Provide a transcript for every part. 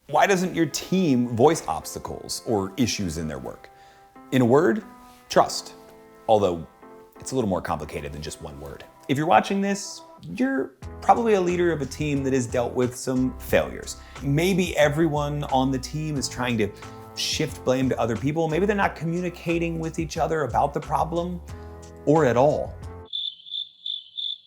Why doesn't your team voice obstacles or issues in their work? In a word, trust. Although it's a little more complicated than just one word. If you're watching this, you're probably a leader of a team that has dealt with some failures. Maybe everyone on the team is trying to shift blame to other people. Maybe they're not communicating with each other about the problem or at all.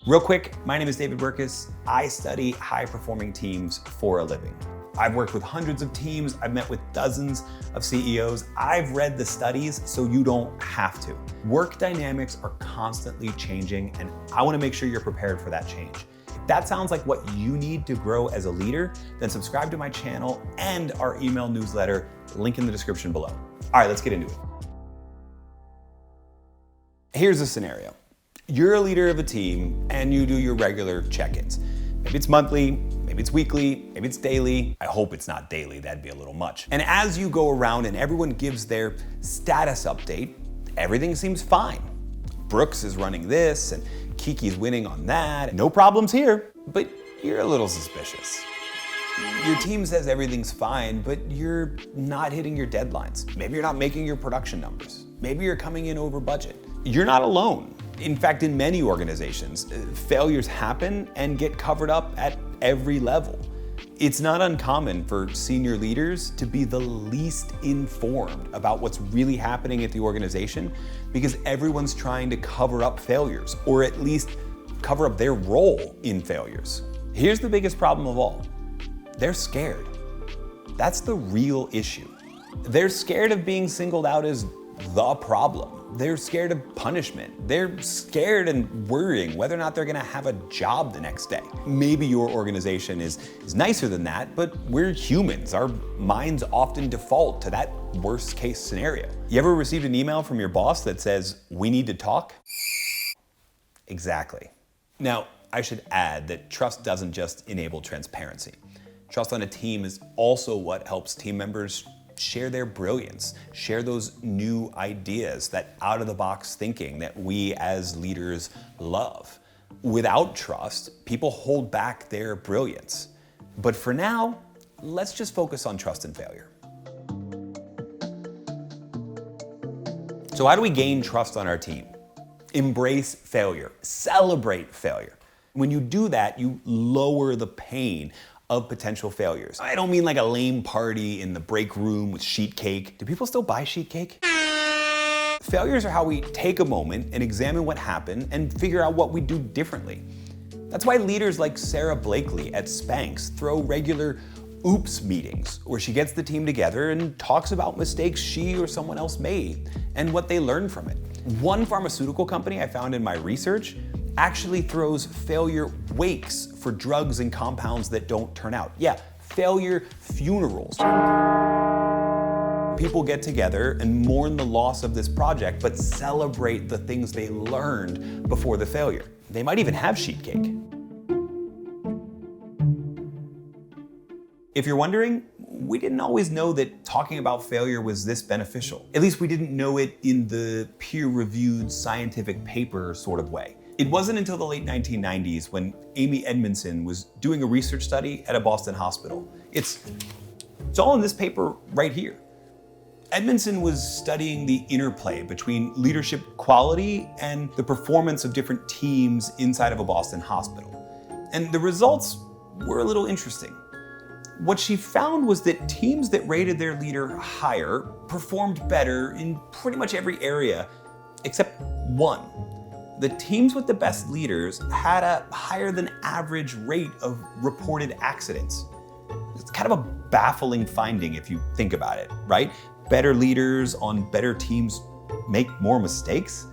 Real quick, my name is David Burkus. I study high-performing teams for a living. I've worked with hundreds of teams. I've met with dozens of CEOs. I've read the studies so you don't have to. Work dynamics are constantly changing, and I want to make sure you're prepared for that change. If that sounds like what you need to grow as a leader, then subscribe to my channel and our email newsletter, link in the description below. All right, let's get into it. Here's a scenario. You're a leader of a team and you do your regular check-ins. Maybe it's monthly, maybe it's weekly, maybe it's daily. I hope it's not daily, that'd be a little much. And as you go around and everyone gives their status update, everything seems fine. Brooks is running this and Kiki's winning on that. No problems here, but you're a little suspicious. Your team says everything's fine, but you're not hitting your deadlines. Maybe you're not making your production numbers. Maybe you're coming in over budget. You're not alone. In fact, in many organizations, failures happen and get covered up at every level. It's not uncommon for senior leaders to be the least informed about what's really happening at the organization because everyone's trying to cover up failures, or at least cover up their role in failures. Here's the biggest problem of all. They're scared. That's the real issue. They're scared of being singled out as the problem. They're scared of punishment. They're scared and worrying whether or not they're gonna have a job the next day. Maybe your organization is nicer than that, but we're humans. Our minds often default to that worst case scenario. You ever received an email from your boss that says, "We need to talk"? Exactly. Now, I should add that trust doesn't just enable transparency. Trust on a team is also what helps team members share their brilliance, share those new ideas, that out-of-the-box thinking that we as leaders love. Without trust, people hold back their brilliance. But for now, let's just focus on trust and failure. So how do we gain trust on our team? Embrace failure, celebrate failure. When you do that, you lower the pain of potential failures. I don't mean like a lame party in the break room with sheet cake. Do people still buy sheet cake? Failures are how we take a moment and examine what happened and figure out what we do differently. That's why leaders like Sarah Blakely at Spanx throw regular oops meetings where she gets the team together and talks about mistakes she or someone else made and what they learned from it. One pharmaceutical company I found in my research actually throws failure wakes for drugs and compounds that don't turn out. Yeah, failure funerals. People get together and mourn the loss of this project, but celebrate the things they learned before the failure. They might even have sheet cake. If you're wondering, we didn't always know that talking about failure was this beneficial. At least we didn't know it in the peer-reviewed scientific paper sort of way. It wasn't until the late 1990s when Amy Edmondson was doing a research study at a Boston hospital. It's all in this paper right here. Edmondson was studying the interplay between leadership quality and the performance of different teams inside of a Boston hospital. And the results were a little interesting. What she found was that teams that rated their leader higher performed better in pretty much every area except one. The teams with the best leaders had a higher than average rate of reported accidents. It's kind of a baffling finding if you think about it, right? Better leaders on better teams make more mistakes.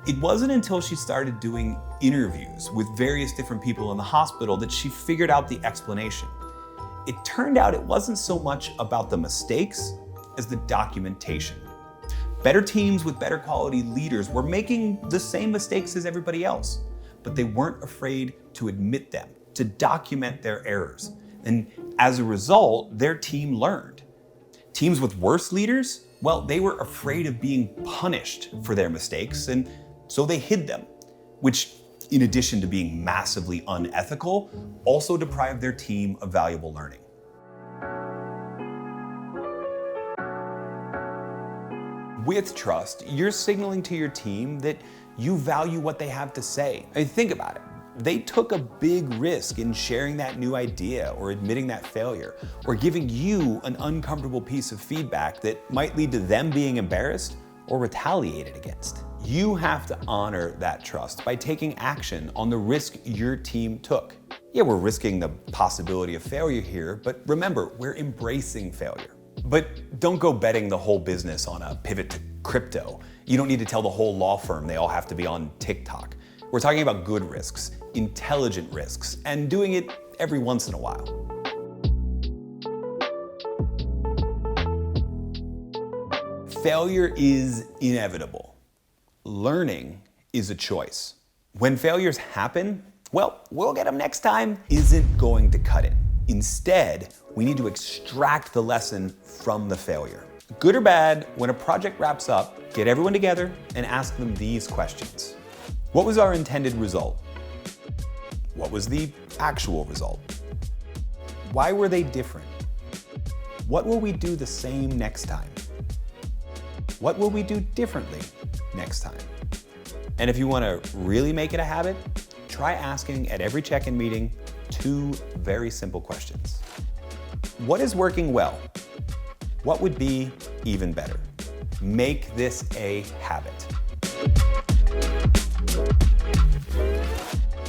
It wasn't until she started doing interviews with various different people in the hospital that she figured out the explanation. It turned out it wasn't so much about the mistakes as the documentation. Better teams with better quality leaders were making the same mistakes as everybody else, but they weren't afraid to admit them, to document their errors. And as a result, their team learned. Teams with worse leaders, well, they were afraid of being punished for their mistakes, and so they hid them, which, in addition to being massively unethical, also deprived their team of valuable learning. With trust, you're signaling to your team that you value what they have to say. I mean, think about it. They took a big risk in sharing that new idea or admitting that failure or giving you an uncomfortable piece of feedback that might lead to them being embarrassed or retaliated against. You have to honor that trust by taking action on the risk your team took. Yeah, we're risking the possibility of failure here, but remember, we're embracing failure. But don't go betting the whole business on a pivot to crypto. You don't need to tell the whole law firm they all have to be on TikTok. We're talking about good risks, intelligent risks, and doing it every once in a while. Failure is inevitable. Learning is a choice. When failures happen, well, we'll get them next time isn't going to cut it. Instead, we need to extract the lesson from the failure. Good or bad, when a project wraps up, get everyone together and ask them these questions. What was our intended result? What was the actual result? Why were they different? What will we do the same next time? What will we do differently next time? And if you want to really make it a habit, try asking at every check-in meeting 2 very simple questions. What is working well? What would be even better? Make this a habit.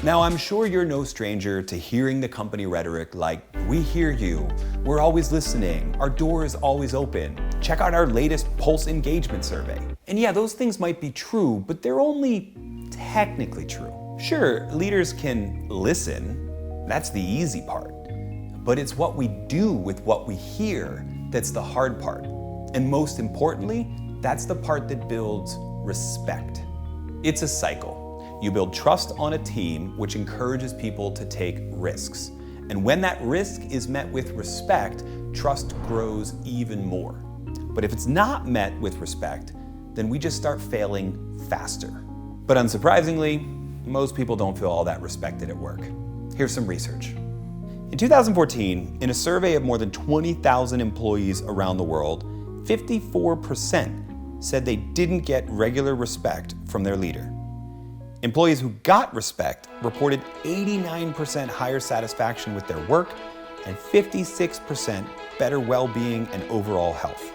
Now, I'm sure you're no stranger to hearing the company rhetoric like, we hear you, we're always listening, our door is always open, check out our latest Pulse engagement survey. And yeah, those things might be true, but they're only technically true. Sure, leaders can listen, that's the easy part, but it's what we do with what we hear that's the hard part. And most importantly, that's the part that builds respect. It's a cycle. You build trust on a team, which encourages people to take risks. And when that risk is met with respect, trust grows even more. But if it's not met with respect, then we just start failing faster. But unsurprisingly, most people don't feel all that respected at work. Here's some research. In 2014, in a survey of more than 20,000 employees around the world, 54% said they didn't get regular respect from their leader. Employees who got respect reported 89% higher satisfaction with their work and 56% better well-being and overall health.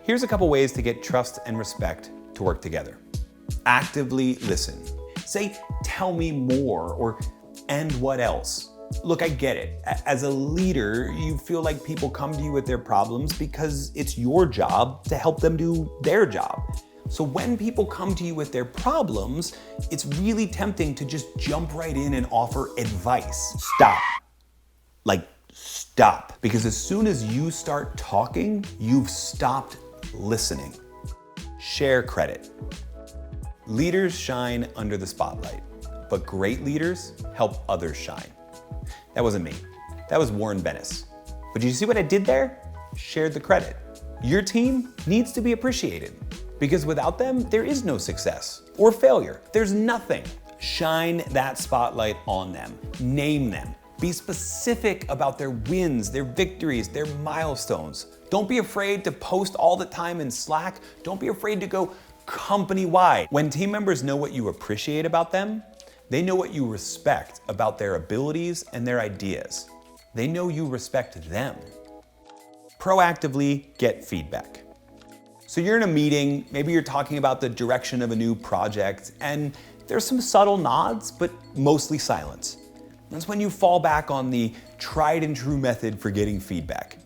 Here's a couple ways to get trust and respect to work together. Actively listen. Say, tell me more, or and what else? Look, I get it. As a leader, you feel like people come to you with their problems because it's your job to help them do their job. So when people come to you with their problems, it's really tempting to just jump right in and offer advice. Stop. Stop. Because as soon as you start talking, you've stopped listening. Share credit. Leaders shine under the spotlight, but great leaders help others shine. That wasn't me. That was Warren Bennis. But did you see what I did there? Shared the credit. Your team needs to be appreciated, because without them, there is no success or failure. There's nothing. Shine that spotlight on them. Name them. Be specific about their wins, their victories, their milestones. Don't be afraid to post all the time in Slack. Don't be afraid to go company-wide. When team members know what you appreciate about them, they know what you respect about their abilities and their ideas. They know you respect them. Proactively get feedback. So you're in a meeting, maybe you're talking about the direction of a new project, and there's some subtle nods, but mostly silence. That's when you fall back on the tried and true method for getting feedback.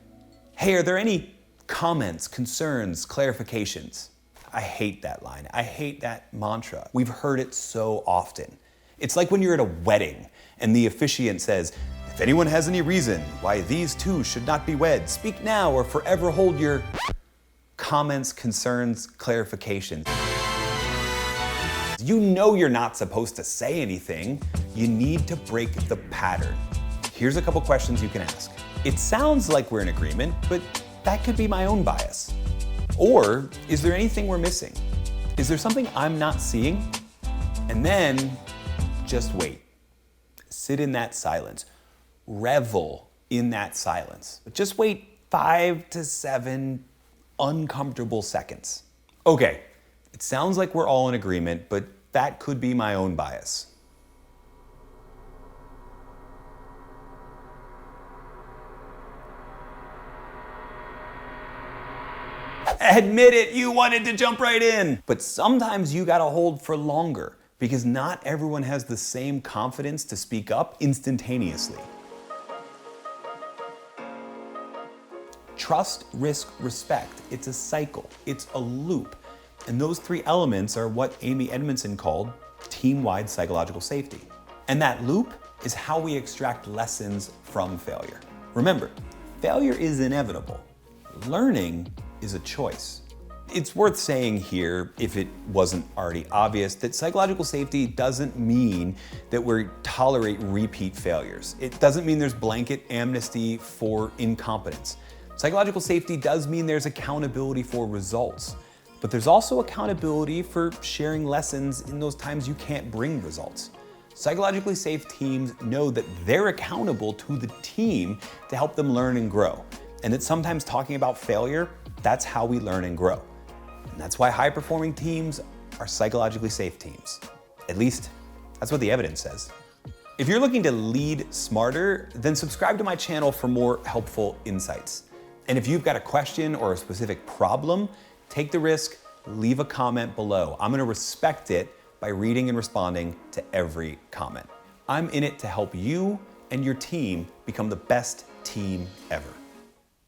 Hey, are there any comments, concerns, clarifications? I hate that line. I hate that mantra. We've heard it so often. It's like when you're at a wedding and the officiant says, if anyone has any reason why these two should not be wed, speak now or forever hold your comments, concerns, clarifications. You know you're not supposed to say anything. You need to break the pattern. Here's a couple questions you can ask. It sounds like we're in agreement, but that could be my own bias. Or, is there anything we're missing? Is there something I'm not seeing? And then, just wait. Sit in that silence. Revel in that silence. Just wait 5 to 7 uncomfortable seconds. Okay, it sounds like we're all in agreement, but that could be my own bias. Admit it, you wanted to jump right in. But sometimes you gotta hold for longer because not everyone has the same confidence to speak up instantaneously. Trust, risk, respect. It's a cycle, it's a loop. And those three elements are what Amy Edmondson called team-wide psychological safety. And that loop is how we extract lessons from failure. Remember, failure is inevitable. Learning is a choice. It's worth saying here, if it wasn't already obvious, that psychological safety doesn't mean that we tolerate repeat failures. It doesn't mean there's blanket amnesty for incompetence. Psychological safety does mean there's accountability for results, but there's also accountability for sharing lessons in those times you can't bring results. Psychologically safe teams know that they're accountable to the team to help them learn and grow, and that sometimes talking about failure, that's how we learn and grow. And that's why high-performing teams are psychologically safe teams. At least, that's what the evidence says. If you're looking to lead smarter, then subscribe to my channel for more helpful insights. And if you've got a question or a specific problem, take the risk, leave a comment below. I'm gonna respect it by reading and responding to every comment. I'm in it to help you and your team become the best team ever.